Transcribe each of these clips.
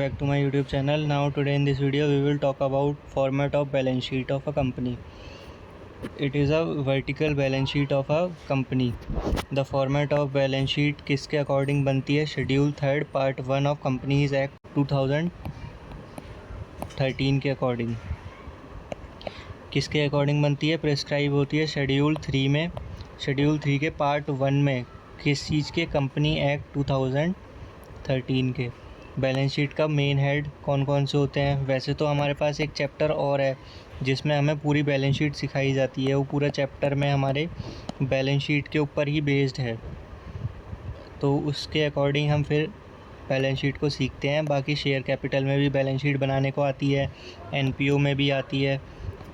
back to my YouTube channel. Now today in this video we will talk about format of balance sheet of a company. It is a vertical balance sheet of a company. The format of balance sheet किसके according बनती है? Schedule 3 part 1 of companies act 2013 के according किसके according बनती है? Prescribe होती है schedule 3 में। शेड्यूल 3 के पार्ट 1 में किस चीज़ के? कंपनी एक्ट 2013 के। बैलेंस शीट का मेन हेड कौन कौन से होते हैं? वैसे तो हमारे पास एक चैप्टर और है जिसमें हमें पूरी बैलेंस शीट सिखाई जाती है। वो पूरा चैप्टर में हमारे बैलेंस शीट के ऊपर ही बेस्ड है, तो उसके अकॉर्डिंग हम फिर बैलेंस शीट को सीखते हैं। बाकी शेयर कैपिटल में भी बैलेंस शीट बनाने को आती है, एनपीओ में भी आती है,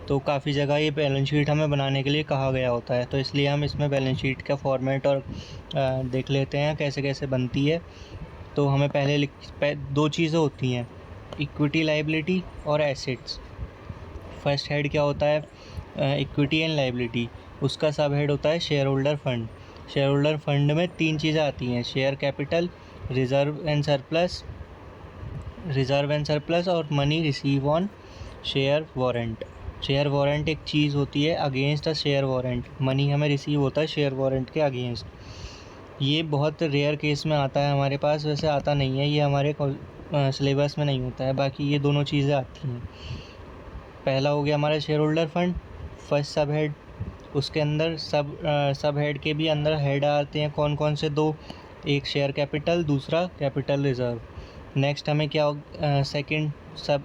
तो काफ़ी जगह ये बैलेंस शीट हमें बनाने के लिए कहा गया होता है। तो इसलिए हम इसमें बैलेंस शीट का फॉर्मेट और देख लेते हैं कैसे कैसे बनती है। तो हमें पहले दो चीज़ें होती हैं, इक्विटी लायबिलिटी और एसेट्स। फर्स्ट हेड क्या होता है? Equity and liability. उसका सब हेड होता है share holder fund. Share holder fund में तीन चीज़ें आती हैं, share capital, reserve and surplus और money receive on share warrant. Share warrant एक चीज़ होती है against a share warrant. Money हमें रिसीव होता है शेयर वारंट के अगेंस्ट। ये बहुत रेयर केस में आता है हमारे पास, वैसे आता नहीं है, ये हमारे सिलेबस में नहीं होता है। बाकी ये दोनों चीज़ें आती हैं। पहला हो गया हमारा शेयर होल्डर फंड, फर्स्ट सब हेड। उसके अंदर सब हेड के भी अंदर हेड आते हैं कौन कौन से? दो, एक शेयर कैपिटल, दूसरा कैपिटल रिज़र्व। नेक्स्ट हमें क्या सेकंड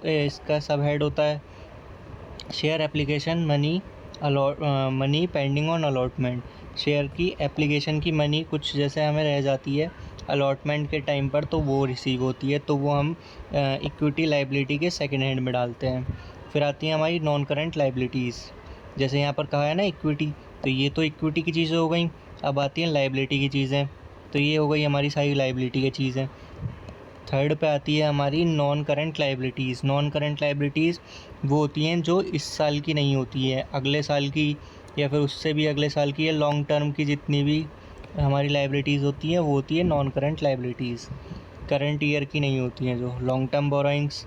इसका सब हेड होता है share application money pending on allotment. Share की एप्लीकेशन की मनी कुछ जैसे हमें रह जाती है अलॉटमेंट के टाइम पर, तो वो रिसीव होती है, तो वो हम इक्विटी लायबिलिटी के सेकंड हैंड में डालते हैं। फिर आती हैं हमारी नॉन करंट लायबिलिटीज़। जैसे यहाँ पर कहा है ना इक्विटी, तो ये तो इक्विटी की चीज़ें हो गई। अब आती हैं लायबिलिटी की चीज़ें, तो ये हो गई हमारी सारी लायबिलिटी की चीज़ें। थर्ड पे आती है हमारी non current liabilities. Non current liabilities वो होती हैं जो इस साल की नहीं होती है, अगले साल की या फिर उससे भी अगले साल की, या लॉन्ग टर्म की जितनी भी हमारी लायबिलिटीज़ होती हैं वो होती है non current liabilities. Current year की नहीं होती हैं जो। लॉन्ग टर्म बोरोइंग्स,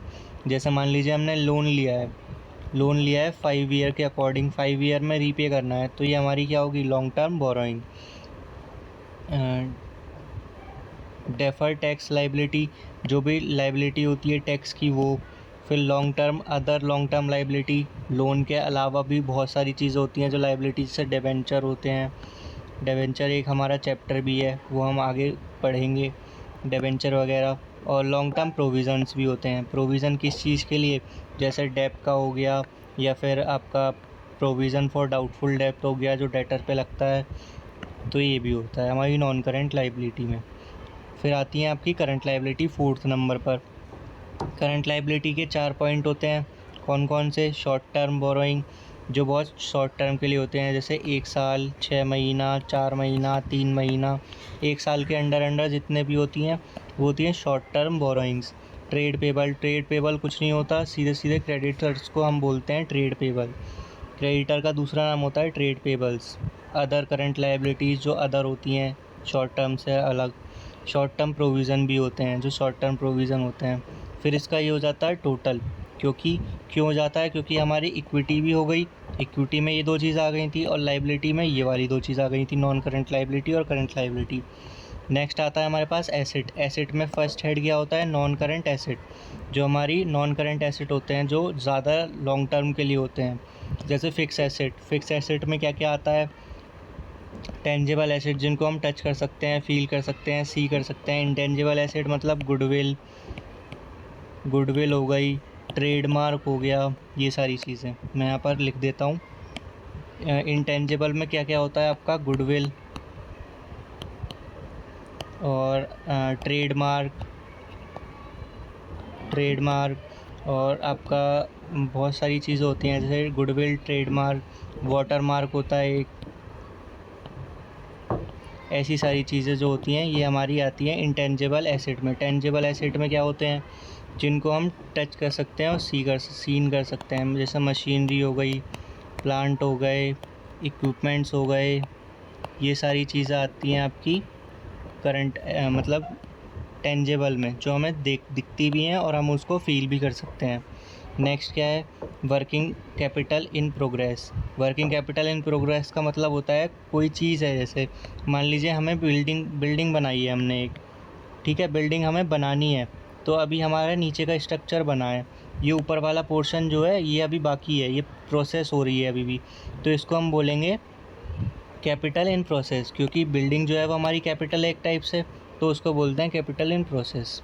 जैसे मान लीजिए हमने लोन लिया है 5 ईयर के अकॉर्डिंग, 5 ईयर में रीपे करना है, तो ये हमारी क्या होगी? Long term borrowing. Defer tax liability, जो भी लायबिलिटी होती है टैक्स की वो। फिर long term other long term liability, loan के अलावा भी बहुत सारी चीज़ें होती हैं जो लायबिलिटी से डिबेंचर होते हैं। डिबेंचर एक हमारा चैप्टर भी है, वो हम आगे पढ़ेंगे, डिबेंचर वगैरह। और लॉन्ग टर्म प्रोविज़न्स भी होते हैं। प्रोविज़न किस चीज़ के लिए? जैसे डेप का हो गया, या फिर आपका प्रोविज़न फॉर डाउटफुल डेप्ट हो गया जो डेटर पे लगता है, तो ये भी होता है हमारी नॉन करंट लायबिलिटी में। फिर आती हैं आपकी करंट लायबिलिटी फोर्थ नंबर पर। करंट लायबिलिटी के 4 पॉइंट होते हैं, कौन कौन से? शॉर्ट टर्म बोरोइंग, जो बहुत शॉर्ट टर्म के लिए होते हैं, जैसे 1 साल, 6 महीना, 4 महीना, 3 महीना, 1 साल के अंडर जितने भी होती हैं वो होती हैं short term borrowings. Trade payable कुछ नहीं होता, सीधे सीधे क्रेडिटर्स को हम बोलते हैं ट्रेड पेबल। क्रेडिटर का दूसरा नाम होता है trade payables. Other current liabilities जो अदर होती हैं शॉर्ट टर्म से अलग। शॉर्ट टर्म प्रोविज़न भी होते हैं जो शॉर्ट टर्म प्रोविज़न होते हैं। फिर इसका ये हो जाता है टोटल, क्यों हो जाता है? क्योंकि हमारी इक्विटी भी हो गई, इक्विटी में ये दो चीज़ आ गई थी, और लायबिलिटी में ये वाली दो चीज़ आ गई थी, नॉन करंट लायबिलिटी और करंट लायबिलिटी। नेक्स्ट आता है हमारे पास एसेट। एसेट में फर्स्ट हेड क्या होता है? Non current asset. जो हमारी नॉन करंट एसेट होते हैं जो ज़्यादा लॉन्ग टर्म के लिए होते हैं, जैसे फिक्स एसेट में क्या क्या आता है? टेंजिबल एसेट, जिनको हम टच कर सकते हैं, फील कर सकते हैं, सी कर सकते हैं। इंटेंजिबल एसेट मतलब गुडविल हो गई, ट्रेडमार्क हो गया, ये सारी चीज़ें मैं यहाँ पर लिख देता हूँ। इंटेंजिबल में क्या क्या होता है आपका? गुडविल और ट्रेडमार्क और आपका बहुत सारी चीज़ें होती हैं, जैसे गुडविल, ट्रेडमार्क, वाटरमार्क होता है एक। ऐसी सारी चीज़ें जो होती हैं ये हमारी आती हैं इंटेंजिबल एसेट में। टेंजिबल एसेट में क्या होते हैं? जिनको हम टच कर सकते हैं और सीन कर सकते हैं, जैसे मशीनरी हो गई, प्लांट हो गए, इक्विपमेंट्स हो गए, ये सारी चीज़ें आती हैं आपकी करंट मतलब टेंजेबल में, जो हमें दिखती भी हैं और हम उसको फील भी कर सकते हैं। नेक्स्ट क्या है, working capital in progress. Working capital in progress का मतलब होता है कोई चीज़ है, जैसे मान लीजिए हमें बिल्डिंग बनाई है हमने एक, ठीक है, बिल्डिंग हमें बनानी है, तो अभी हमारा नीचे का स्ट्रक्चर बना है, ये ऊपर वाला पोर्शन जो है ये अभी बाकी है, ये प्रोसेस हो रही है अभी भी, तो इसको हम बोलेंगे कैपिटल इन प्रोसेस, क्योंकि बिल्डिंग जो है वो हमारी कैपिटल है एक टाइप से, तो उसको बोलते हैं capital in process.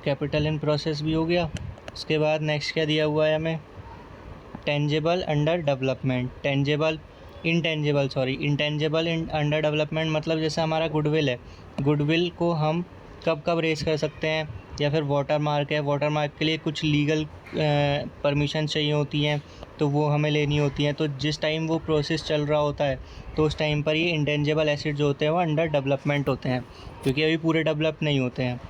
Capital in process भी हो गया। उसके बाद नेक्स्ट क्या दिया हुआ है हमें, tangible under development, intangible in under development, मतलब जैसे हमारा गुडविल है, गुडविल को हम कब कब रेस कर सकते हैं, या फिर वाटर मार्क है, वाटर मार्क के लिए कुछ लीगल परमिशन चाहिए होती हैं, तो वो हमें लेनी होती हैं, तो जिस टाइम वो प्रोसेस चल रहा होता है तो उस टाइम पर ये इंटेंजेबल एसेट जो होते हैं वो अंडर डेवलपमेंट होते हैं, क्योंकि अभी पूरे डेवलप नहीं होते हैं।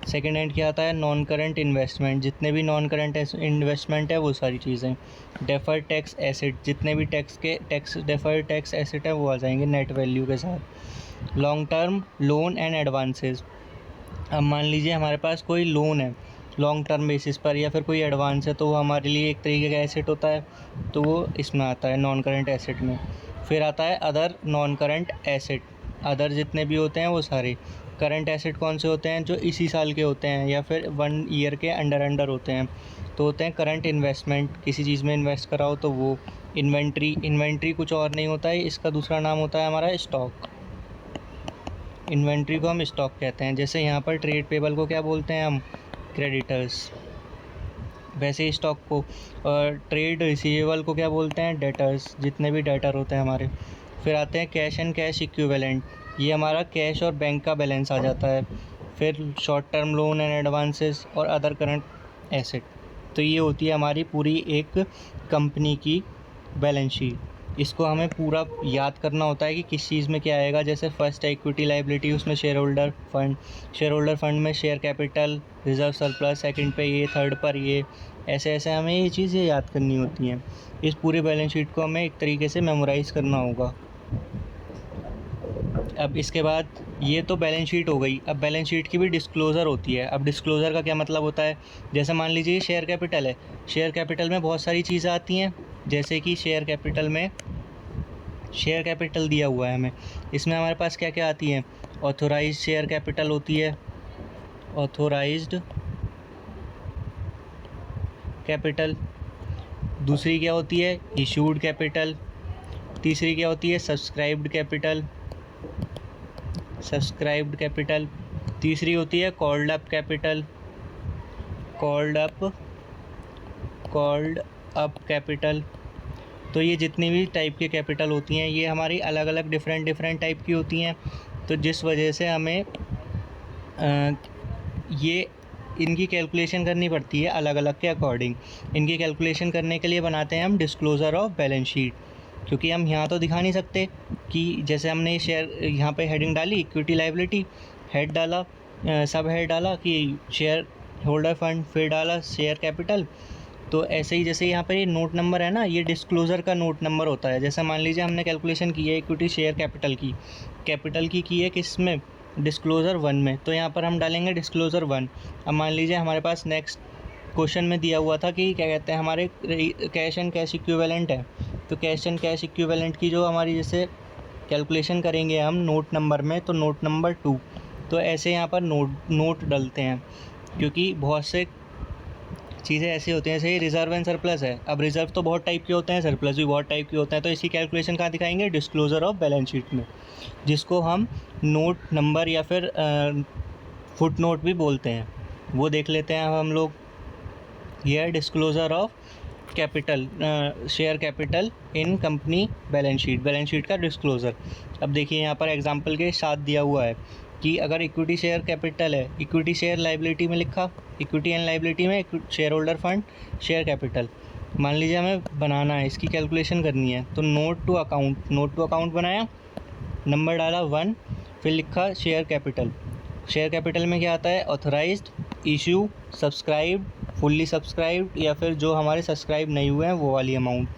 सेकेंड हैंड क्या आता है, नॉन करंट इन्वेस्टमेंट, जितने भी नॉन करंट इन्वेस्टमेंट है वो सारी चीज़ें। डेफर्ड टैक्स एसेट, जितने भी डेफर्ड टैक्स एसेट है वो आ जाएंगे नेट वैल्यू के साथ। Long term loan and advances, अब मान लीजिए हमारे पास कोई लोन है लॉन्ग टर्म बेसिस पर, या फिर कोई एडवांस है, तो वो हमारे लिए एक तरीके का एसेट होता है, तो वो इसमें आता है नॉन करंट एसेट में। फिर आता है other non current asset, other जितने भी होते हैं वो सारे। करंट एसेट कौन से होते हैं, जो इसी साल के होते हैं या फिर 1 ईयर के अंडर होते हैं, तो होते हैं करंट इन्वेस्टमेंट, किसी चीज़ में इन्वेस्ट कराओ तो वो। इन्वेंट्री कुछ और नहीं होता है, इसका दूसरा नाम होता है हमारा स्टॉक। इन्वेंट्री को हम स्टॉक कहते हैं, जैसे यहाँ पर ट्रेड पेबल को क्या बोलते हैं हम, क्रेडिटर्स, वैसे ही स्टॉक को। और ट्रेड रिसीवेबल को क्या बोलते हैं, डेटर्स, जितने भी डेटर होते हैं हमारे। फिर आते हैं कैश एंड कैश इक्विवेलेंट, ये हमारा कैश और बैंक का बैलेंस आ जाता है। फिर short term loan and advances और अदर करंट एसेट, तो ये होती है हमारी पूरी एक कंपनी की बैलेंस शीट। इसको हमें पूरा याद करना होता है कि किस चीज़ में क्या आएगा, जैसे फर्स्ट है इक्विटी लाइबिलिटी, उसमें शेयर होल्डर फंड में share capital, reserve surplus, second पे ये, थर्ड पर ये, ऐसे ऐसे हमें ये चीज़ें याद करनी होती हैं। इस पूरी बैलेंस शीट को हमें एक तरीके से मेमोराइज़ करना होगा। अब इसके बाद ये तो बैलेंस शीट हो गई, अब बैलेंस शीट की भी डिस्क्लोज़र होती है। अब डिस्क्लोज़र का क्या मतलब होता है, जैसे मान लीजिए शेयर कैपिटल है, शेयर कैपिटल में बहुत सारी चीज़ें आती हैं, जैसे कि शेयर कैपिटल दिया हुआ है हमें, इसमें हमारे पास क्या क्या आती हैं, ऑथोराइज्ड शेयर कैपिटल होती है, ऑथोराइज्ड कैपिटल। दूसरी क्या होती है, इशूड कैपिटल। तीसरी क्या होती है, सब्सक्राइब्ड कैपिटल। तीसरी होती है कॉल्ड अप कैपिटल। तो ये जितनी भी टाइप की कैपिटल होती हैं ये हमारी अलग अलग डिफरेंट टाइप की होती हैं, तो जिस वजह से हमें ये इनकी कैलकुलेशन करनी पड़ती है अलग अलग के अकॉर्डिंग। इनकी कैलकुलेशन करने के लिए बनाते हैं हम डिस्क्लोज़र ऑफ बैलेंस शीट, क्योंकि हम यहाँ तो दिखा नहीं सकते कि जैसे हमने शेयर यहाँ पे हेडिंग डाली इक्विटी लाइबिलिटी, हेड डाला, सब हेड डाला कि शेयर होल्डर फंड, फिर डाला शेयर कैपिटल, तो ऐसे ही जैसे यहाँ पर ये नोट नंबर है ना, ये डिस्क्लोज़र का नोट नंबर होता है। जैसे मान लीजिए हमने कैलकुलेशन की है इक्विटी शेयर कैपिटल की है किस में, डिस्क्लोज़र 1 में, तो यहाँ पर हम डालेंगे डिस्क्लोज़र 1। अब मान लीजिए हमारे पास नेक्स्ट क्वेश्चन में दिया हुआ था कि क्या कहते हैं हमारे कैश एंड कैश इक्विवेलेंट है, तो कैश एंड कैश इक्विवेलेंट की जो हमारी जैसे कैलकुलेशन करेंगे हम नोट नंबर में, तो नोट नंबर 2, तो ऐसे यहाँ पर नोट डलते हैं, क्योंकि बहुत से चीज़ें ऐसी होती हैं, जैसे रिजर्व एंड सरप्लस है। अब रिजर्व तो बहुत टाइप के होते हैं, सरप्लस भी बहुत टाइप के होते हैं, तो इसकी कैलकुलेशन कहाँ दिखाएंगे, डिस्क्लोज़र ऑफ बैलेंस शीट में, जिसको हम नोट नंबर या फिर फुट नोट भी बोलते हैं, वो देख लेते हैं हम लोग। यह है disclosure of capital, share capital in company balance sheet का डिस्क्लोज़र। अब देखिए यहाँ पर एग्जांपल के साथ दिया हुआ है कि अगर इक्विटी शेयर कैपिटल है, इक्विटी शेयर लाइबिलिटी में लिखा, इक्विटी एंड लाइबिलिटी में share holder fund, share capital, मान लीजिए हमें बनाना है, इसकी कैलकुलेशन करनी है, तो नोट टू अकाउंट बनाया, नंबर डाला 1, फिर लिखा शेयर कैपिटल में क्या आता है, authorised, issue, subscribed, fully subscribed, या फिर जो हमारे सब्सक्राइब नहीं हुए हैं वो वाली अमाउंट।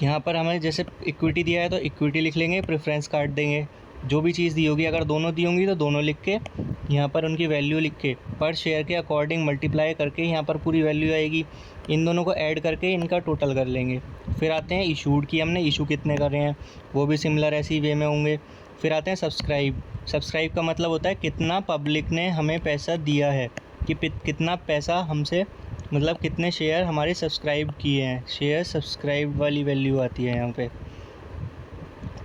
यहाँ पर हमें जैसे इक्विटी दिया है तो इक्विटी लिख लेंगे, प्रेफरेंस काट देंगे, जो भी चीज़ दी होगी, अगर दोनों दी होंगी तो दोनों लिख के यहाँ पर उनकी वैल्यू लिख के पर शेयर के अकॉर्डिंग मल्टीप्लाई करके यहाँ पर पूरी वैल्यू आएगी। इन दोनों को ऐड करके इनका टोटल कर लेंगे। फिर आते हैं इशूड की, हमने इशू कितने कर रहे हैं, वो भी सिमिलर ऐसी वे में होंगे। फिर आते हैं सब्सक्राइब। सब्सक्राइब का मतलब होता है कितना पब्लिक ने हमें पैसा दिया है, कि कितना पैसा हमसे, मतलब कितने शेयर हमारे सब्सक्राइब किए हैं। शेयर सब्सक्राइब वाली वैल्यू आती है यहाँ पे।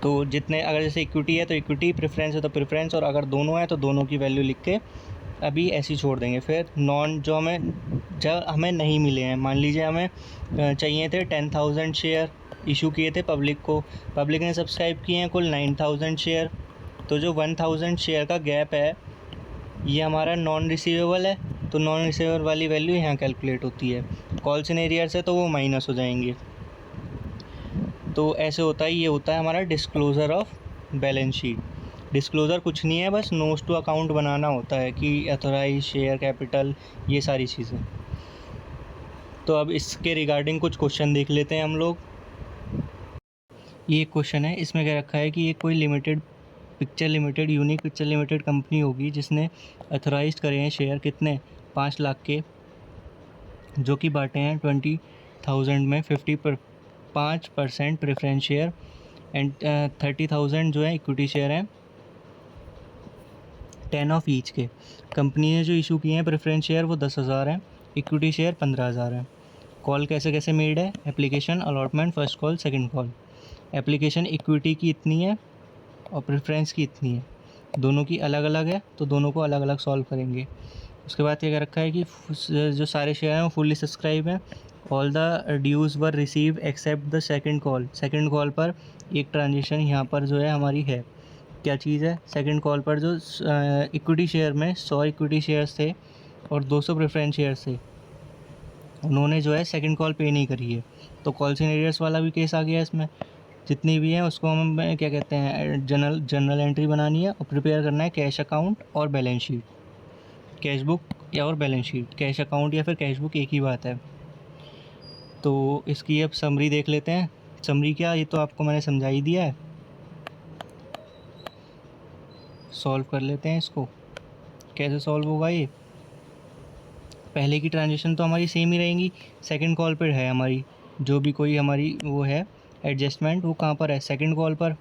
तो जितने, अगर जैसे इक्विटी है तो इक्विटी, प्रेफरेंस है तो प्रेफरेंस, और अगर दोनों है तो दोनों की वैल्यू लिख के अभी ऐसे ही छोड़ देंगे। फिर नॉन, जब हमें नहीं मिले हैं, मान लीजिए हमें चाहिए थे 10,000 शेयर, इशू किए थे पब्लिक को, पब्लिक ने सब्सक्राइब किए हैं कुल 9,000 शेयर, तो जो 1,000 शेयर का गैप है ये हमारा नॉन रिसीवेबल है। तो नॉन रिसीवेबल वाली वैल्यू यहाँ कैलकुलेट होती है। कॉल सिनेरियर्स है तो वो माइनस हो जाएंगे। तो ऐसे होता है, ये होता है हमारा disclosure of balance sheet. Disclosure कुछ नहीं है, बस नोट्स टू अकाउंट बनाना होता है कि अथोराइज शेयर कैपिटल, ये सारी चीज़ें। तो अब इसके रिगार्डिंग कुछ क्वेश्चन देख लेते हैं हम लोग। ये एक क्वेश्चन है, इसमें क्या रखा है कि ये कोई limited picture limited, unique picture limited company होगी जिसने अथोराइज करे हैं शेयर कितने, 5 लाख के, जो कि बांटे हैं 20,000 में 5% प्रेफरेंस शेयर एंड 30,000 जो है इक्विटी शेयर हैं, 10 ऑफ ईच के। कंपनी ने जो इशू किए हैं प्रेफरेंस शेयर वो 10,000 हैं, इक्विटी शेयर 15,000 हैं। कॉल कैसे कैसे मेड है, application, allotment, first call, second call. Application equity की इतनी है और प्रेफरेंस की इतनी है, दोनों की अलग अलग है, तो दोनों को अलग अलग सॉल्व करेंगे। उसके बाद क्या रखा है कि जो सारे शेयर हैं वो फुल्ली सब्सक्राइब हैं। All the dues were received except the second call. Second call पर एक ट्रांजेक्शन यहाँ पर जो है हमारी है, क्या चीज़ है, सेकंड कॉल पर जो इक्विटी शेयर में 100 इक्विटी शेयर्स थे और 200 प्रेफरेंस शेयर्स थे, उन्होंने जो है सेकंड कॉल पे नहीं करी है। तो कॉल सिनेरियर्स वाला भी केस आ गया इसमें। जितनी भी हैं उसको हम क्या कहते हैं, जनरल एंट्री बनानी है और प्रिपेयर करना है कैश अकाउंट और बैलेंस शीट। कैश बुक या और बैलेंस शीट, कैश अकाउंट या फिर कैश बुक एक ही बात है। तो इसकी अब समरी देख लेते हैं। समरी क्या, ये तो आपको मैंने समझा ही दिया है। सॉल्व कर लेते हैं इसको। कैसे सॉल्व होगा ये, पहले की ट्रांजेक्शन तो हमारी सेम ही रहेंगी, सेकंड कॉल पर है हमारी जो भी कोई हमारी वो है एडजस्टमेंट, वो कहाँ पर है, सेकंड कॉल पर,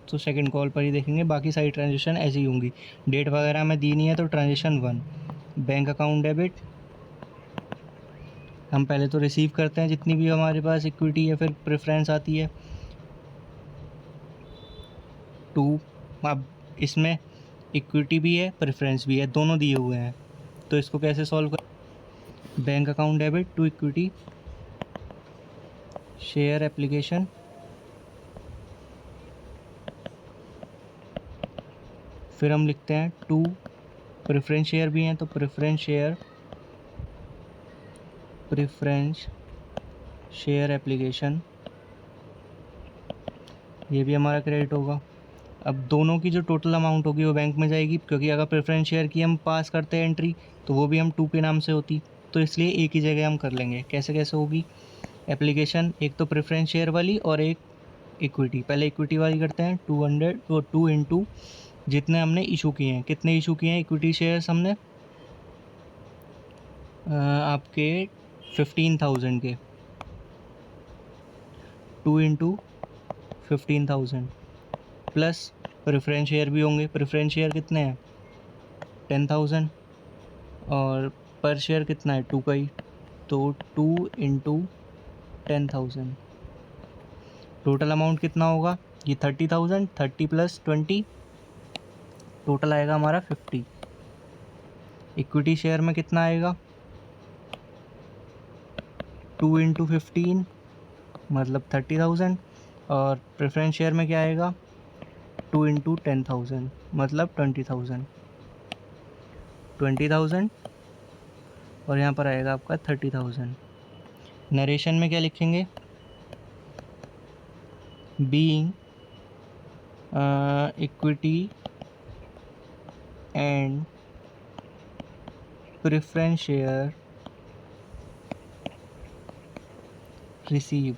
तो सेकंड कॉल पर ही देखेंगे। बाकी सारी ट्रांजेक्शन ऐसी ही होंगी। डेट वगैरह में दी नहीं है तो ट्रांजेक्शन 1, बैंक अकाउंट डेबिट, हम पहले तो रिसीव करते हैं जितनी भी हमारे पास इक्विटी या फिर प्रेफरेंस आती है। 2, अब इसमें इक्विटी भी है प्रेफरेंस भी है, दोनों दिए हुए हैं, तो इसको कैसे सॉल्व कर, bank account debit to equity share application, फिर हम लिखते हैं 2, प्रेफरेंस शेयर भी हैं तो प्रेफरेंस शेयर एप्लीकेशन, ये भी हमारा क्रेडिट होगा। अब दोनों की जो टोटल अमाउंट होगी वो बैंक में जाएगी, क्योंकि अगर प्रेफरेंस शेयर की हम पास करते हैं एंट्री तो वो भी हम 2 के नाम से होती, तो इसलिए एक ही जगह हम कर लेंगे। कैसे कैसे होगी, एप्लीकेशन एक तो प्रेफरेंस शेयर वाली और एक इक्विटी। पहले इक्विटी वाली करते हैं, 200 तो 2 इंटू जितने हमने इशू किए हैं। कितने इशू किए हैं इक्विटी शेयर्स हमने, आपके 15,000 के, 2 इंटू 15,000 प्लस प्रेफरेंस शेयर भी होंगे। प्रेफरेंस शेयर कितने हैं, 10,000, और पर शेयर कितना है, 2 का ही, तो 2 इंटू 10,000। टोटल अमाउंट कितना होगा, ये 30,000, 30 प्लस 20, टोटल आएगा हमारा 50। इक्विटी शेयर में कितना आएगा, 2 इंटू 15 मतलब 30,000, और प्रेफरेंस शेयर में क्या आएगा, 2 इंटू 10,000 मतलब 20,000 और यहाँ पर आएगा आपका 30,000। नरेशन में क्या लिखेंगे, being equity and preference share receive,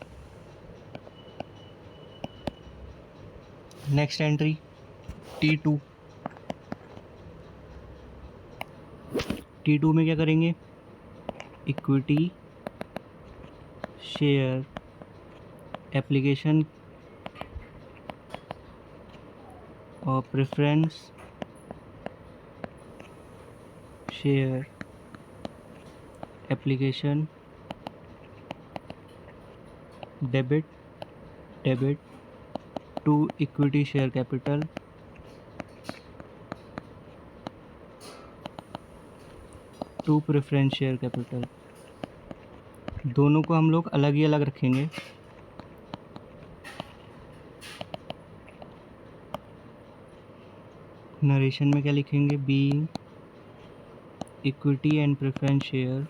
next entry T2। T2 में क्या करेंगे, इक्विटी शेयर एप्लीकेशन और preference share application debit to equity share capital to preference share capital. दोनों को हम लोग अलग ही अलग रखेंगे। नरेशन में क्या लिखेंगे, being equity and preference share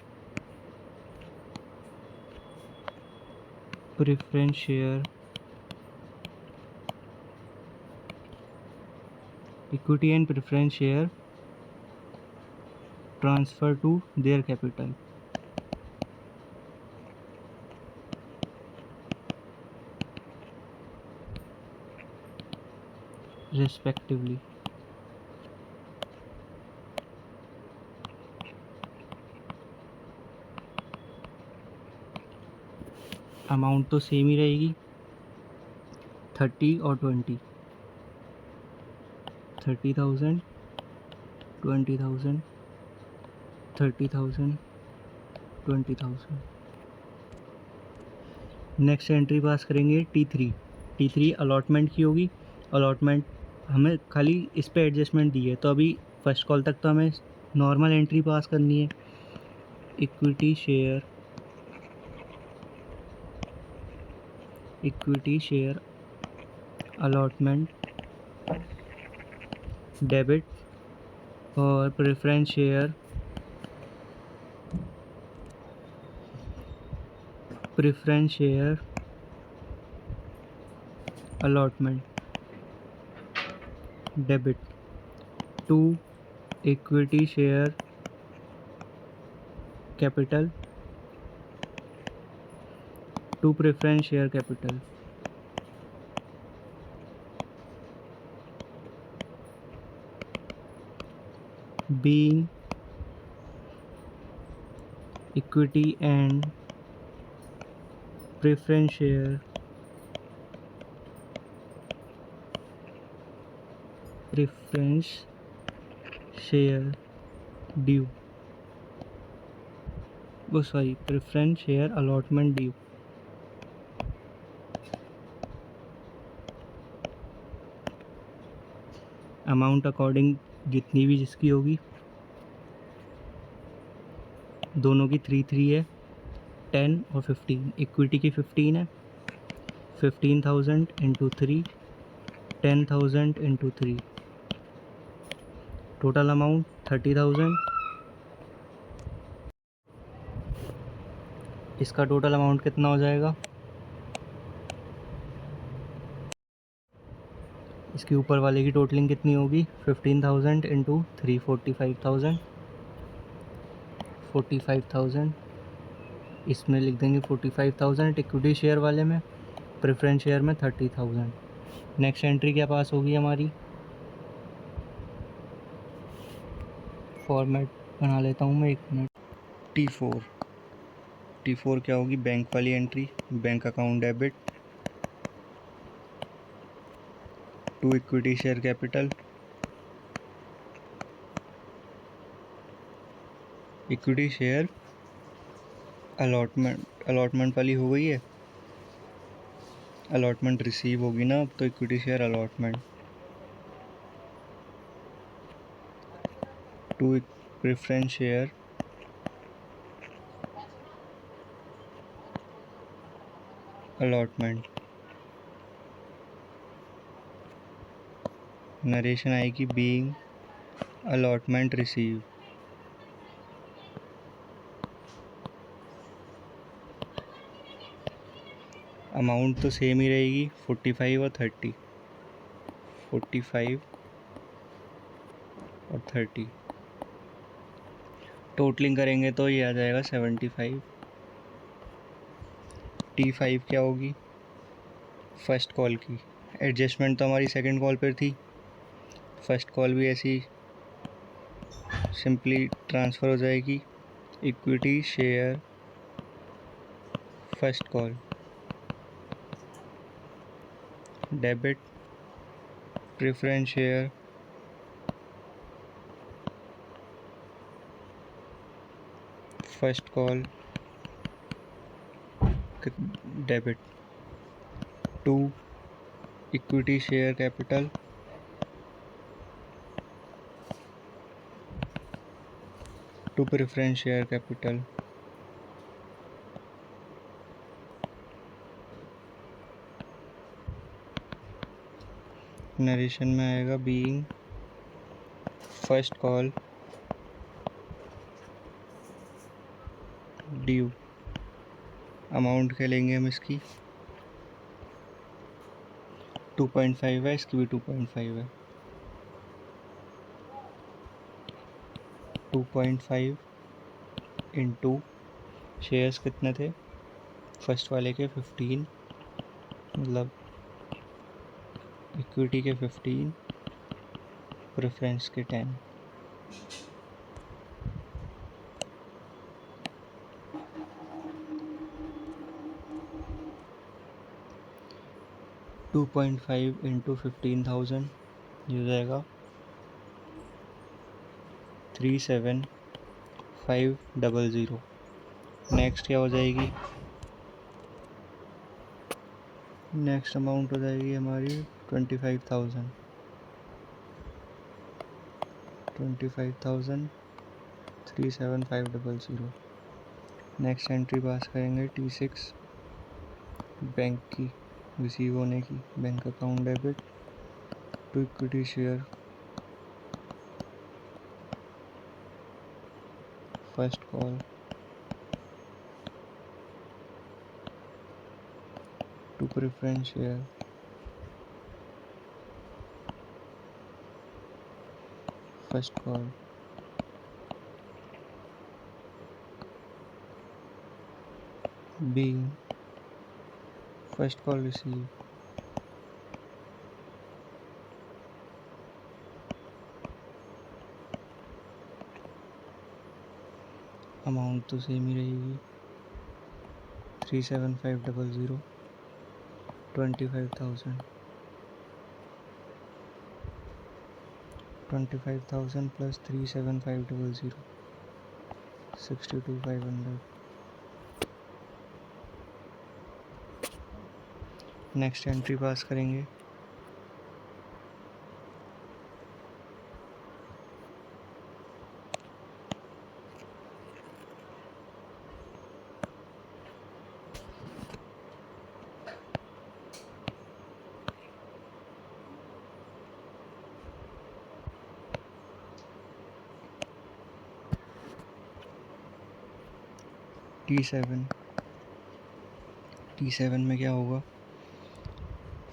equity and preference share transfer to their capital respectively। Amount तो सेम ही रहेगी, 30 और 20, 30,000 20,000 30,000 20,000। नेक्स्ट एंट्री पास करेंगे T3 अलॉटमेंट की होगी। अलॉटमेंट हमें खाली इस पे एडजस्टमेंट दी है, तो अभी फर्स्ट कॉल तक तो हमें नॉर्मल एंट्री पास करनी है। इक्विटी शेयर अलॉटमेंट डेबिट और preference share allotment debit to equity share capital to preference share capital. being equity and preference share due preference share allotment due। Amount according जितनी भी जिसकी होगी, दोनों की 3 है, 10 और 15। इक्विटी की 15 है, 15,000 इंटू 3, 10,000 इंटू 3, टोटल अमाउंट 30,000। इसका टोटल अमाउंट कितना हो जाएगा, इसके ऊपर वाले की टोटलिंग कितनी होगी, 15,000 इंटू 3, 45,000। इसमें लिख देंगे 45,000 इक्विटी शेयर वाले में, प्रेफरेंस शेयर में 30,000। नेक्स्ट एंट्री क्या पास होगी हमारी, फॉर्मेट बना लेता हूँ मैं, 1 मिनट। T4 क्या होगी, बैंक वाली entry, bank account debit to equity share capital, equity share allotment वाली हो गई है, अलॉटमेंट रिसीव होगी ना अब, तो equity share allotment to preference share allotment. Narration आएगी बीइंग अलॉटमेंट रिसीव। अमाउंट तो सेम ही रहेगी, 45 और 30, 45 और 30। टोटलिंग करेंगे तो ये आ जाएगा 75। T5 क्या होगी, फर्स्ट कॉल की, एडजस्टमेंट तो हमारी सेकंड कॉल पर थी, फर्स्ट कॉल भी ऐसी सिंपली ट्रांसफ़र हो जाएगी। Equity share first call, debit preference share first call, debit to equity share capital to preference share capital. Narration में आएगा being first call due. Amount क्या लेंगे हम इसकी, 2.5 है, इसकी भी 2.5 है। 2.5 इंटू शेयर्स कितने थे फर्स्ट वाले के 15, मतलब इक्विटी के 15, प्रेफरेंस के 10। 2.5 इंटू 15,000 ये हो जाएगा 37,500। नेक्स्ट क्या हो जाएगी, नेक्स्ट अमाउंट हो जाएगी हमारी 25,000। 37,500। नेक्स्ट एंट्री पास करेंगे T6 बैंक की रिसीव होने की, bank account debit to equity share first call to preference share first call. being first call receive, amount तो सेम ही रहेगी 37,500, 25,000। 25,000 प्लस 37,500, 62,500। नेक्स्ट एंट्री पास करेंगे T7। T7 में क्या होगा,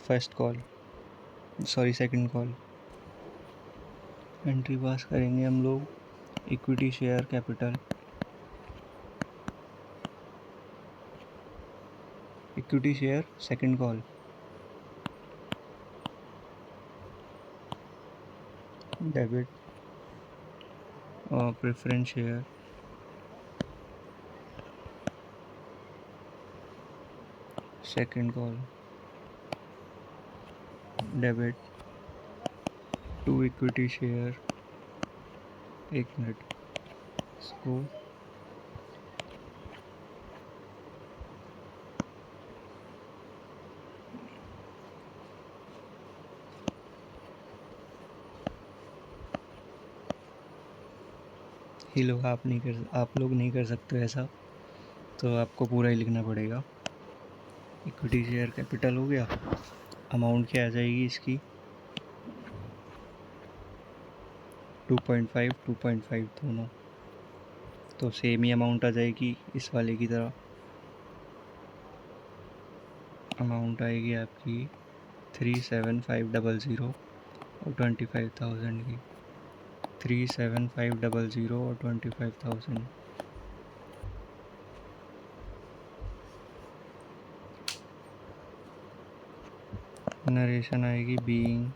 first call sorry second call, entry pass करेंगे हम लोग equity share capital, equity share second call, debit और preference share second call, debit to equity share. एक मिनट, इसको ही लोग आप लोग नहीं कर सकते ऐसा, तो आपको पूरा ही लिखना पड़ेगा। इक्विटी शेयर कैपिटल हो गया, अमाउंट क्या आ जाएगी इसकी 2.5 2.5 दोनों, तो सेम ही अमाउंट आ जाएगी इस वाले की तरह। अमाउंट आएगी आपकी 37,500 और 25,000 की, 37,500 और 25,000। नरेशन आएगी being,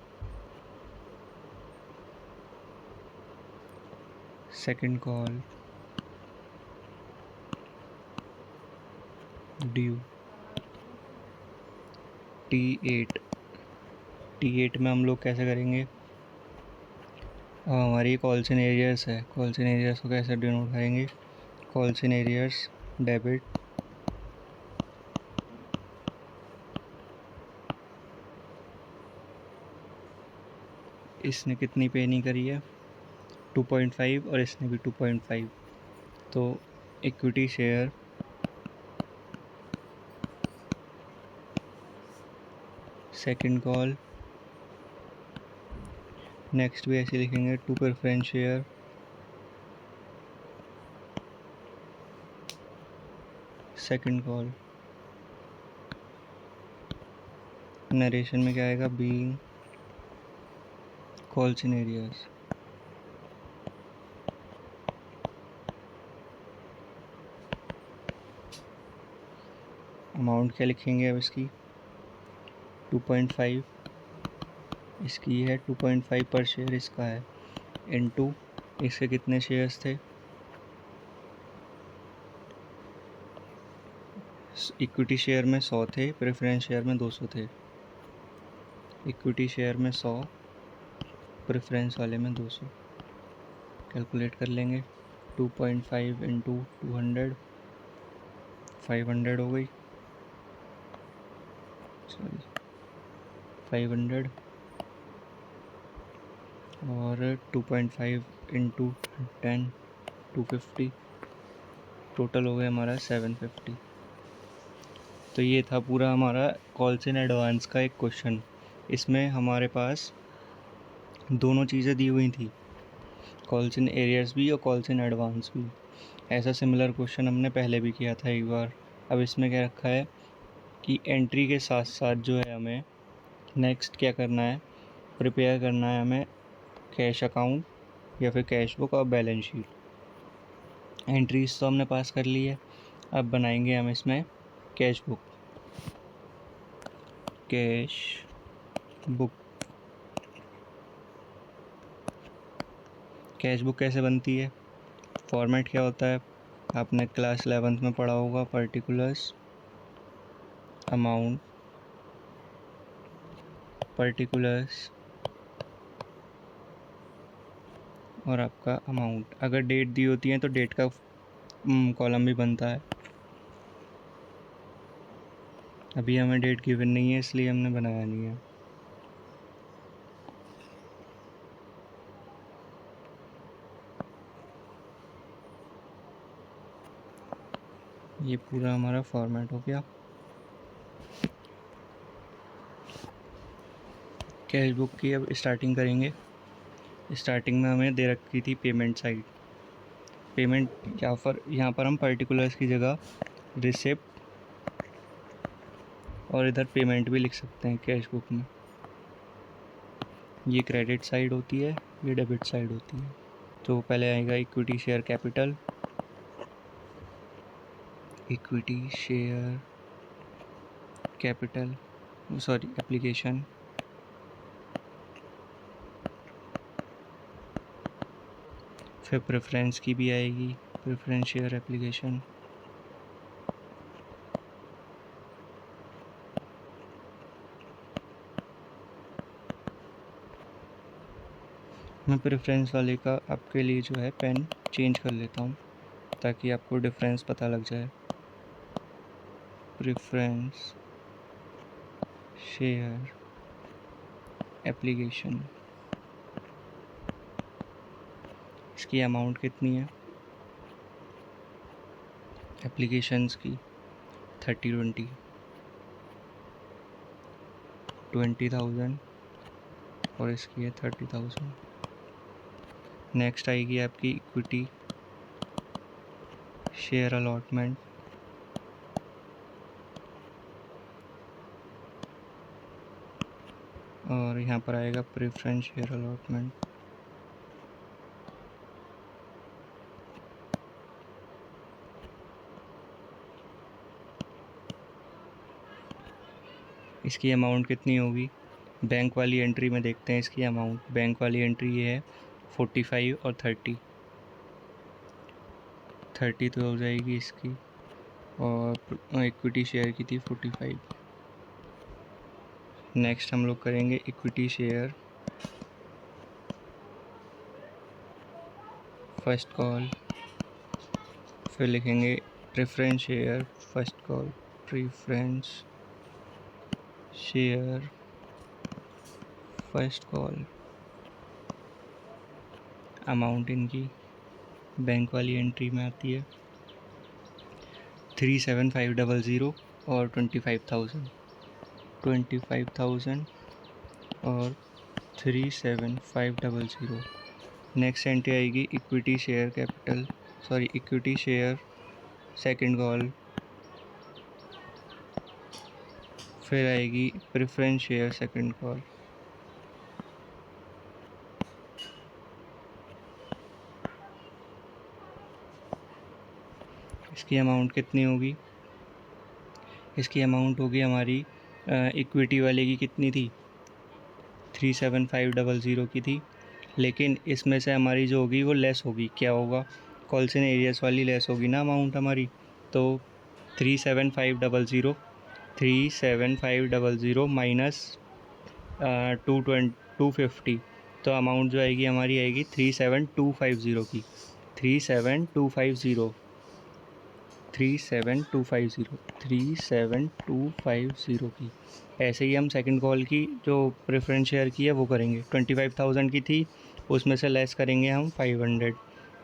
second call due, T8। T8 में हम लोग कैसे करेंगे, हमारी कॉल सिनेरियर्स है, कॉल सिनेरियर्स को कैसे डिनोट करेंगे, कॉल सिनेरियर्स डेबिट, इसने कितनी पे नहीं करी है 2.5 और इसने भी 2.5, तो equity share second call, next भी ऐसे लिखेंगे, to preference share second call, narration में क्या आएगा, बीइंग कॉल सिनेरियर्स, अमाउंट क्या लिखेंगे अब इसकी 2.5, इसकी है 2.5 पर शेयर इसका है, इनटू इसके कितने शेयर्स थे, इक्विटी शेयर में 100 थे, प्रेफरेंस शेयर में 200 थे, इक्विटी शेयर में 100, प्रेफरेंस वाले में 200, कैलकुलेट कर लेंगे, 2.5 इंटू 200 500 हो गई, सॉरी 500, और 2.5 इंटू 10 250, टोटल हो गया हमारा 750। तो ये था पूरा हमारा कॉल्स इन एडवांस का एक क्वेश्चन। इसमें हमारे पास दोनों चीज़ें दी हुई थी, कॉल्स इन एरियर्स भी और कॉल्स इन एडवांस भी। ऐसा सिमिलर क्वेश्चन हमने पहले भी किया था एक बार। अब इसमें क्या रखा है कि एंट्री के साथ साथ जो है हमें नेक्स्ट क्या करना है, प्रिपेयर करना है हमें कैश अकाउंट या फिर कैश बुक और बैलेंस शीट। एंट्रीज तो हमने पास कर ली है, अब बनाएंगे हम इसमें cash book. Cash book, cash book कैसे बनती है, फॉर्मेट क्या होता है, आपने क्लास 11th में पढ़ा होगा, पर्टिकुलर्स, अमाउंट, पर्टिकुलर्स और आपका अमाउंट। अगर डेट दी होती है तो डेट का कॉलम भी बनता है। अभी हमें डेट गिवन नहीं है इसलिए हमने बनाया नहीं है। ये पूरा हमारा फॉर्मेट हो गया। कैश बुक की अब स्टार्टिंग करेंगे। स्टार्टिंग में हमें दे रखी थी पेमेंट साइड, पेमेंट यहाँ पर हम पर्टिकुलर्स की जगह रिसिप्ट और इधर पेमेंट भी लिख सकते हैं कैश बुक में। ये क्रेडिट साइड होती है, ये डेबिट साइड होती है। तो पहले आएगा equity share capital, equity share capital, sorry application, फिर प्रेफरेंस की भी आएगी, प्रेफरेंस शेयर एप्लीकेशन, मैं प्रेफरेंस वाले का आपके लिए जो है पेन चेंज कर लेता हूँ ताकि आपको डिफरेंस पता लग जाए। प्रेफरेंस शेयर एप्लीकेशन, इसकी अमाउंट कितनी है एप्लीकेशंस की, 20,000 और इसकी है 30,000। नेक्स्ट आएगी आपकी इक्विटी शेयर अलॉटमेंट, और यहाँ पर आएगा प्रेफरेंस शेयर अलॉटमेंट। इसकी अमाउंट कितनी होगी, बैंक वाली एंट्री में देखते हैं इसकी अमाउंट। बैंक वाली एंट्री ये है 45 और 30 तो हो जाएगी इसकी, और इक्विटी शेयर की थी 45। नेक्स्ट हम लोग करेंगे इक्विटी शेयर फर्स्ट कॉल, फिर लिखेंगे preference share first call, preference share first call. Amount इनकी बैंक वाली एंट्री में आती है 37500 और 25,000 और 37500। नेक्स्ट एंट्री आएगी equity share capital, sorry equity share second call, फिर आएगी प्रेफरेंस शेयर सेकंड कॉल। इसकी अमाउंट कितनी होगी, इसकी अमाउंट होगी हमारी इक्विटी वाले की कितनी थी, 37500 की थी, लेकिन इसमें से हमारी जो होगी वो लेस होगी। क्या होगा, कॉल्सन एरियस वाली लेस होगी ना अमाउंट हमारी। तो 37500 माइनस 250, तो अमाउंट जो आएगी हमारी आएगी 37250 की, 37250 की। ऐसे ही हम सेकंड कॉल की जो प्रेफरेंस शेयर की है वो करेंगे। 25,000 की थी, उसमें से लेस करेंगे हम 500,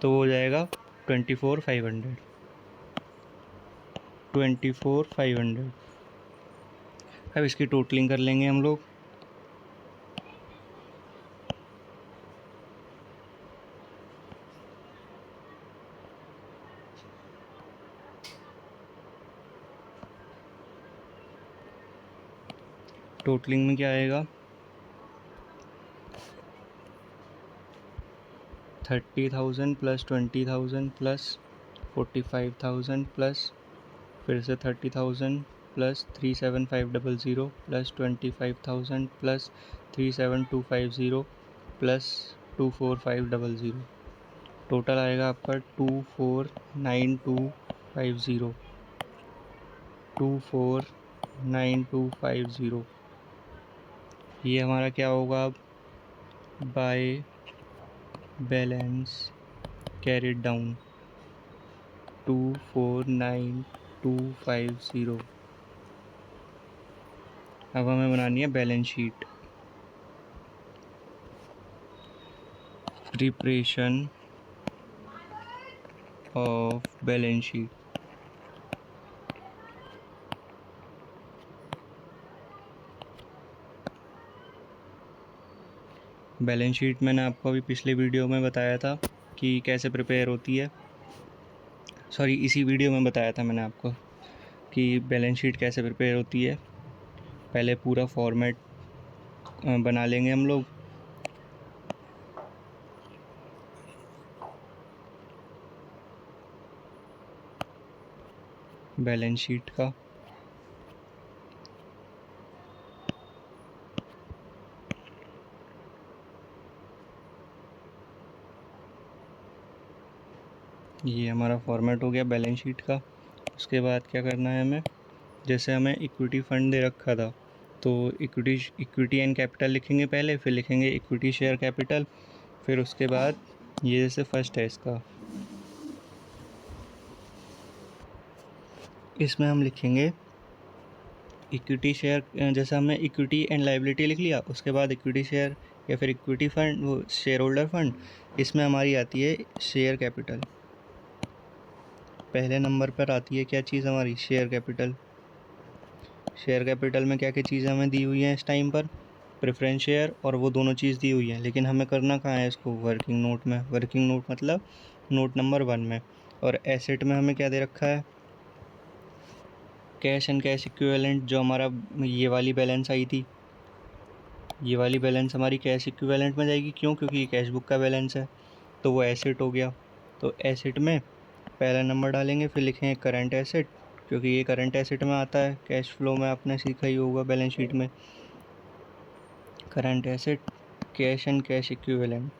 तो वो हो जाएगा 24,500। अब इसकी टोटलिंग कर लेंगे हम लोग। टोटलिंग में क्या आएगा, 30,000 प्लस 20,000 प्लस 45,000 प्लस फिर से 30,000 plus 37500 plus 25,000 plus 37250 plus 24500। Total आएगा आपका 249,250। ये हमारा क्या होगा, बाय बैलेंस कैरिड डाउन 249,250। अब हमें बनानी है balance sheet. Preparation of balance sheet. Balance sheet मैंने आपको अभी पिछले वीडियो में बताया था कि कैसे प्रिपेयर होती है, सॉरी इसी वीडियो में बताया था मैंने आपको कि बैलेंस शीट कैसे प्रिपेयर होती है। पहले पूरा फॉर्मेट बना लेंगे हम लोग। बैलेंस शीट का ये हमारा फॉर्मेट हो गया बैलेंस शीट का। उसके बाद क्या करना है हमें, जैसे हमें इक्विटी फ़ंड दे रखा था तो इक्विटी एंड कैपिटल लिखेंगे पहले, फिर लिखेंगे इक्विटी शेयर कैपिटल, फिर उसके बाद ये जैसे फर्स्ट है इसका, इसमें हम लिखेंगे इक्विटी शेयर, जैसे हमने इक्विटी एंड लायबिलिटी लिख लिया, उसके बाद इक्विटी शेयर या फिर इक्विटी फ़ंड, वो शेयर होल्डर फंड, इसमें हमारी आती है शेयर कैपिटल। पहले नंबर पर आती है क्या चीज़ हमारी, शेयर कैपिटल। शेयर कैपिटल में क्या क्या चीज़ें हमें दी हुई हैं इस टाइम पर, प्रेफरेंस शेयर और वो दोनों चीज़ दी हुई हैं, लेकिन हमें करना कहाँ है इसको, वर्किंग नोट में। वर्किंग नोट मतलब नोट नंबर 1 में। और एसेट में हमें क्या दे रखा है, कैश एंड कैश इक्विवेलेंट, जो हमारा ये वाली बैलेंस आई थी, ये वाली बैलेंस हमारी कैश इक्विवेलेंट में जाएगी। क्यों, क्योंकि ये कैश बुक का बैलेंस है, तो वो एसेट हो गया। तो एसेट में पहला नंबर डालेंगे, फिर लिखेंगे करंट एसेट, क्योंकि ये करंट एसेट में आता है। कैश फ्लो में आपने सीखा ही होगा बैलेंस शीट में, current asset, cash and cash equivalent.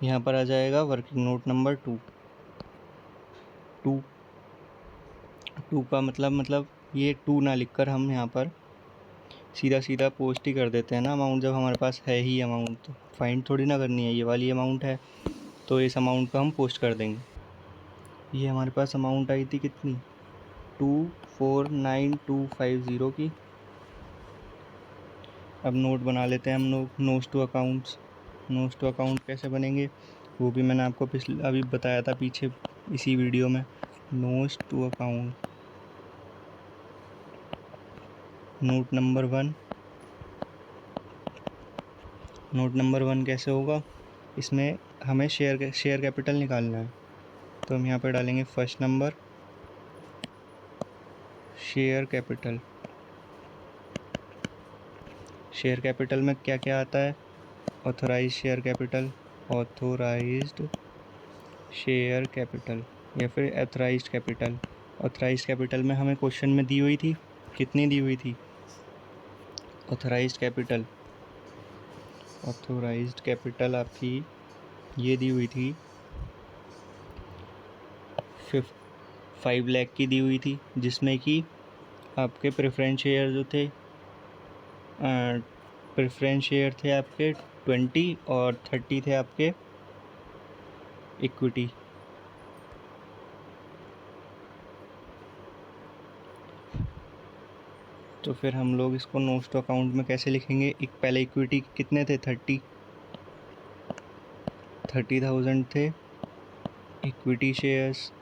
यहाँ पर आ जाएगा वर्किंग नोट नंबर 2। टू का मतलब ये 2 ना लिखकर हम यहाँ पर सीधा सीधा पोस्ट ही कर देते हैं ना अमाउंट, जब हमारे पास है ही अमाउंट। तो फाइंड थोड़ी ना करनी है, ये वाली अमाउंट है तो इस अमाउंट को हम पोस्ट कर देंगे। ये हमारे पास अमाउंट आई थी कितनी, 249250 की। अब नोट बना लेते हैं हम लोग, notes to accounts. Notes to account कैसे बनेंगे वो भी मैंने आपको अभी बताया था पीछे इसी वीडियो में। Notes to account, note number 1। Note number 1 कैसे होगा, इसमें हमें शेयर कैपिटल निकालना है। तो हम यहाँ पर डालेंगे first number, share capital. Share capital में क्या क्या आता है, authorise share capital, authorised share capital या फिर ऑथराइज्ड कैपिटल। ऑथराइज्ड कैपिटल में हमें क्वेश्चन में दी हुई थी, कितनी दी हुई थी ऑथराइज्ड कैपिटल। ऑथोराइज्ड कैपिटल आपकी ये दी हुई थी 5 लाख की दी हुई थी, जिसमें कि आपके प्रेफरेंस शेयर जो थे, प्रेफरेंस शेयर थे आपके 20 और 30 थे आपके इक्विटी। तो फिर हम लोग इसको नोट्स टू अकाउंट में कैसे लिखेंगे, एक पहले इक्विटी कितने थे, 30,000 थे इक्विटी शेयर्स,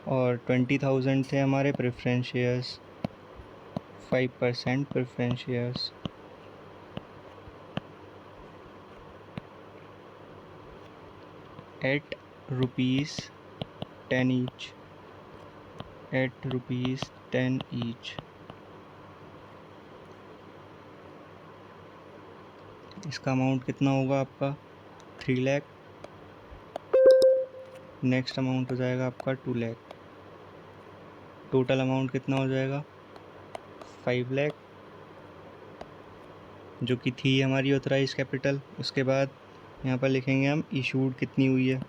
और 20,000 थे हमारे preference shares, 5% preference shares. At ₹10 each, at ₹10 each. इसका अमाउंट कितना होगा आपका, 3 लाख। नेक्स्ट अमाउंट हो जाएगा आपका 2 लाख। टोटल अमाउंट कितना हो जाएगा, 5 लाख, जो कि थी हमारी ऑथराइज कैपिटल। उसके बाद यहाँ पर लिखेंगे हम इशूड कितनी हुई है,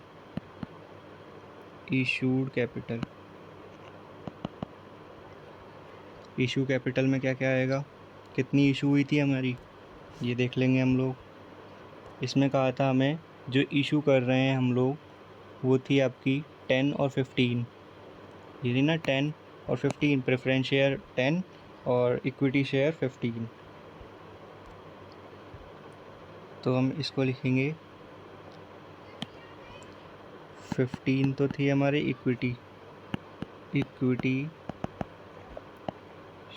इशूड कैपिटल। इशू कैपिटल में क्या क्या आएगा, कितनी इशू हुई थी हमारी, ये देख लेंगे हम लोग। इसमें कहा था हमें जो इशू कर रहे हैं हम लोग वो थी आपकी 10 और 15। ये थी ना 10 और 15, प्रेफरेंस शेयर 10 और इक्विटी शेयर 15। तो हम इसको लिखेंगे 15 तो थी हमारी equity, equity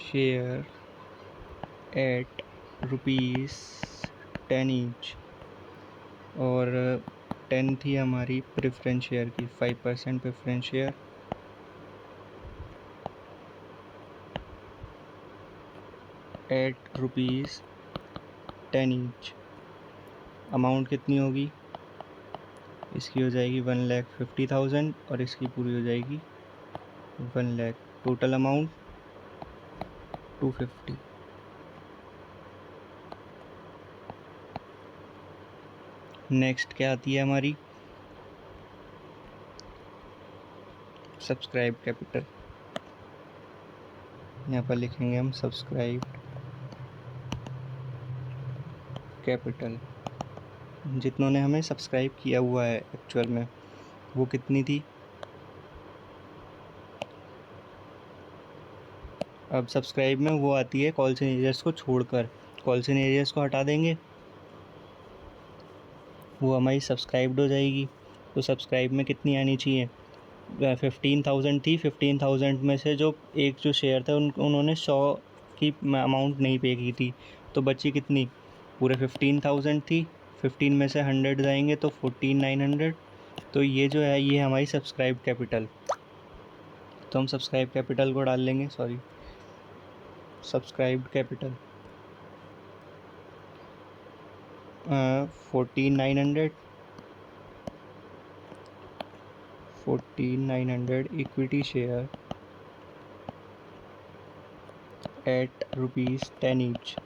share eight ₹10 each, और 10 थी हमारी प्रेफरेंस शेयर की, 5% preference share eight ₹10 each. Amount कितनी होगी, इसकी हो जाएगी 1,50,000 और इसकी पूरी हो जाएगी 1 लाख। Total amount 250। नेक्स्ट क्या आती है हमारी, सब्सक्राइब कैपिटल। यहाँ पर लिखेंगे हम सब्सक्राइब कैपिटल। जितनों ने हमें सब्सक्राइब किया हुआ है एक्चुअल में वो कितनी थी। अब सब्सक्राइब में वो आती है कॉल्स एंड एरियर्स को छोड़कर, कॉल्स एंड एरियर्स को हटा देंगे, वो हमारी सब्सक्राइब्ड हो जाएगी। तो सब्सक्राइब में कितनी आनी चाहिए, 15,000 थी। 15,000 में से जो एक जो शेयर था उन्होंने 100 की अमाउंट नहीं पे की थी, तो बची कितनी, पूरे 15,000 थी। 15 में से 100 जाएंगे तो 14,900। तो ये जो है ये हमारी सब्सक्राइब कैपिटल। तो हम सब्सक्राइब कैपिटल को डाल लेंगे, subscribed capital. $14,900 equity share eight ₹10 each.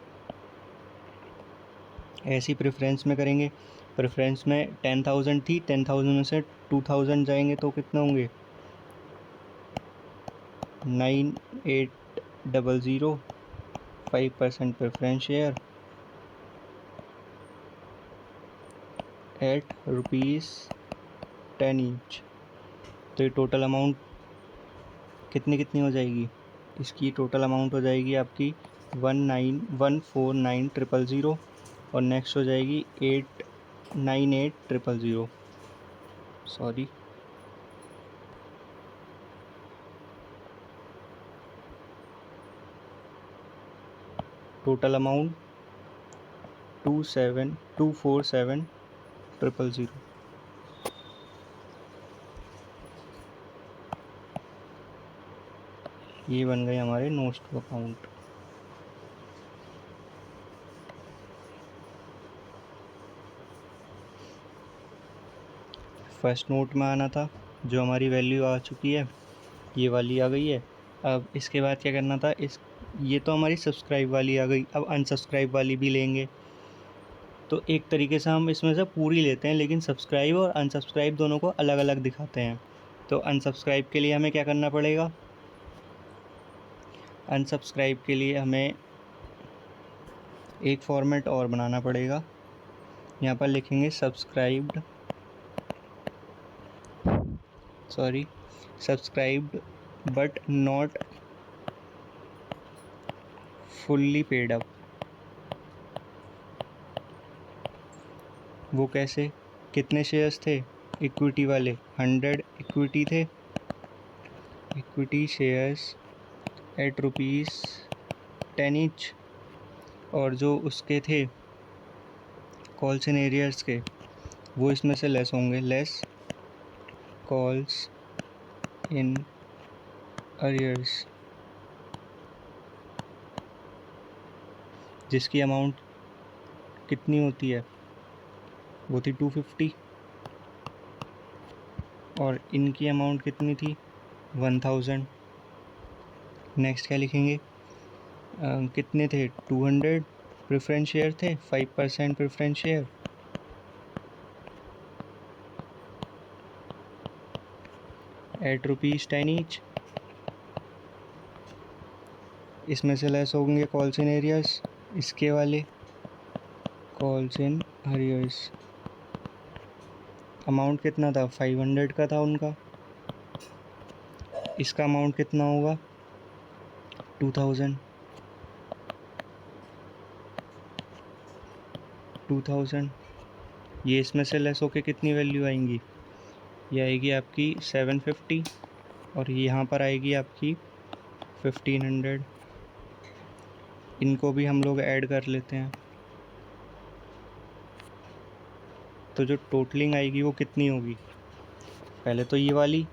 ऐसी प्रेफरेंस में करेंगे। प्रेफरेंस में 10,000 थी, 10,000 में से 2,000 जाएंगे तो कितने होंगे? 9,800, 5% प्रेफरेंस शेयर एट ₹10 ईच। तो ये टोटल अमाउंट कितनी हो जाएगी? इसकी टोटल अमाउंट हो जाएगी आपकी 1,914,900 और नेक्स्ट हो जाएगी 898,000। Sorry, total amount 247,000। ये बन गए हमारे notes to account. First note में आना था, जो हमारी वैल्यू आ चुकी है, ये वाली आ गई है। अब इसके बाद क्या करना था? ये तो हमारी सब्सक्राइब वाली आ गई। अब अनसब्सक्राइब वाली भी लेंगे। तो एक तरीके से हम इसमें से पूरी लेते हैं, लेकिन सब्सक्राइब और अनसब्सक्राइब दोनों को अलग अलग दिखाते हैं। तो अनसब्सक्राइब के लिए हमें क्या करना पड़ेगा? अनसब्सक्राइब के लिए हमें एक फॉर्मेट और बनाना पड़ेगा। यहाँ पर लिखेंगे subscribed but not fully paid up. वो कैसे? कितने शेयर्स थे इक्विटी वाले? 100 इक्विटी थे। Equity shares at ₹10 each. और जो उसके थे कॉल्स इन एरियर्स के, वो इसमें से लेस होंगे। लेस कॉल्स इन अरियर्स, जिसकी अमाउंट कितनी होती है? वो थी 250 और इनकी अमाउंट कितनी थी? 1,000। नेक्स्ट क्या लिखेंगे? कितने थे? 200 प्रेफरेंस शेयर थे, 5% प्रेफरेंस शेयर एट ₹10 ईच। इसमें से लेस होंगे कॉल्स इन एरियर्स, इसके वाले कॉल्स इन एरियर्स। अमाउंट कितना था? 500 का था उनका। इसका अमाउंट कितना होगा? 2,000। ये इसमें से लेस होके कितनी वैल्यू आएंगी? ये आएगी आपकी 750 और यहाँ पर आएगी आपकी 1,500। इनको भी हम लोग ऐड कर लेते हैं। तो जो टोटलिंग आएगी वो कितनी होगी? पहले तो ये वाली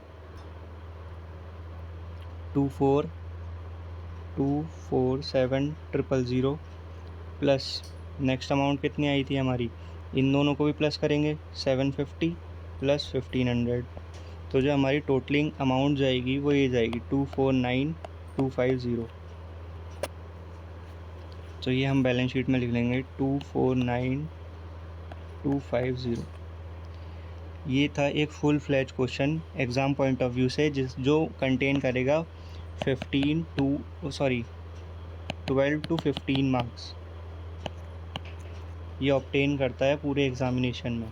247,000 प्लस नेक्स्ट अमाउंट कितनी आई थी हमारी? इन दोनों को भी प्लस करेंगे, 750 प्लस 1,500। तो जो हमारी टोटलिंग अमाउंट जाएगी वो ये जाएगी 249,250। तो ये हम बैलेंस शीट में लिख लेंगे 249,250। ये था एक full fledge question exam point of view से, जो कंटेन करेगा 12 to 15 मार्क्स। ये ऑब्टेन करता है पूरे एग्ज़ामिनेशन में।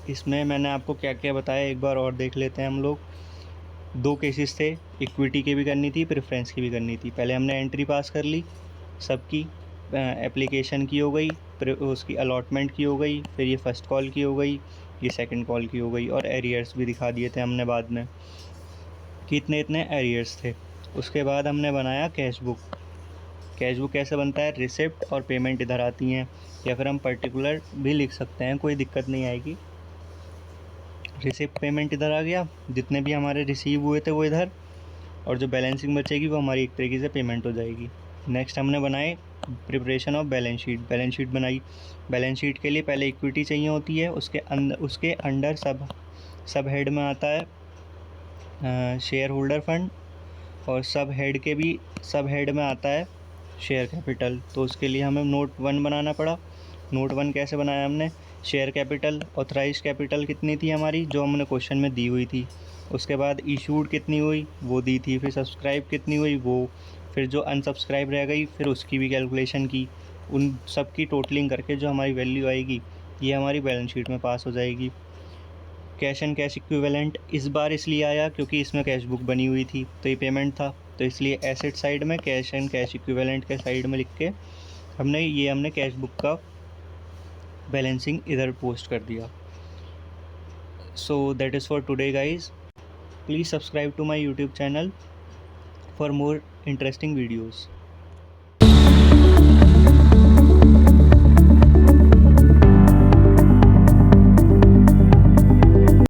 इसमें मैंने आपको क्या क्या बताया एक बार और देख लेते हैं हम लोग। 2 केसेस थे, इक्विटी की भी करनी थी, प्रेफरेंस की भी करनी थी। पहले हमने एंट्री पास कर ली सबकी, एप्लीकेशन की हो गई, उसकी अलॉटमेंट की हो गई, फिर ये फर्स्ट कॉल की हो गई, ये सेकंड कॉल की हो गई, और एरियर्स भी दिखा दिए थे हमने बाद में कि इतने एरियर्स थे। उसके बाद हमने बनाया कैश बुक। कैश बुक कैसे बनता है? रिसिप्ट और पेमेंट इधर आती हैं, या फिर हम पर्टिकुलर भी लिख सकते हैं, कोई दिक्कत नहीं आएगी। रिसिप्ट पेमेंट इधर आ गया, जितने भी हमारे रिसीव हुए थे वो इधर, और जो बैलेंसिंग बचेगी वो हमारी एक तरीके से पेमेंट हो जाएगी। नेक्स्ट हमने बनाए preparation of balance sheet. Balance sheet बनाई। बैलेंस शीट के लिए पहले इक्विटी चाहिए होती है, उसके अंडर सब हेड में आता है शेयर होल्डर फंड, और सब हेड में आता है शेयर कैपिटल। तो उसके लिए हमें नोट 1 बनाना पड़ा। नोट 1 कैसे बनाया हमने? शेयर कैपिटल, ऑथराइज कैपिटल कितनी थी हमारी, जो हमने क्वेश्चन में दी हुई थी। उसके बाद इशूड कितनी हुई, वो दी थी। फिर सब्सक्राइब कितनी हुई वो, फिर जो अनसब्सक्राइब रह गई फिर उसकी भी कैलकुलेशन की। उन सब की टोटलिंग करके जो हमारी वैल्यू आएगी ये हमारी बैलेंस शीट में पास हो जाएगी। कैश एंड कैश इक्विवेलेंट इस बार इसलिए आया क्योंकि इसमें कैश बुक बनी हुई थी, तो ये पेमेंट था, तो इसलिए एसेट साइड में कैश एंड कैश इक्विवेलेंट के साइड में लिख के हमने कैश बुक का बैलेंसिंग इधर पोस्ट कर दिया। So that is for today guys. Please subscribe to my YouTube channel for more interesting videos.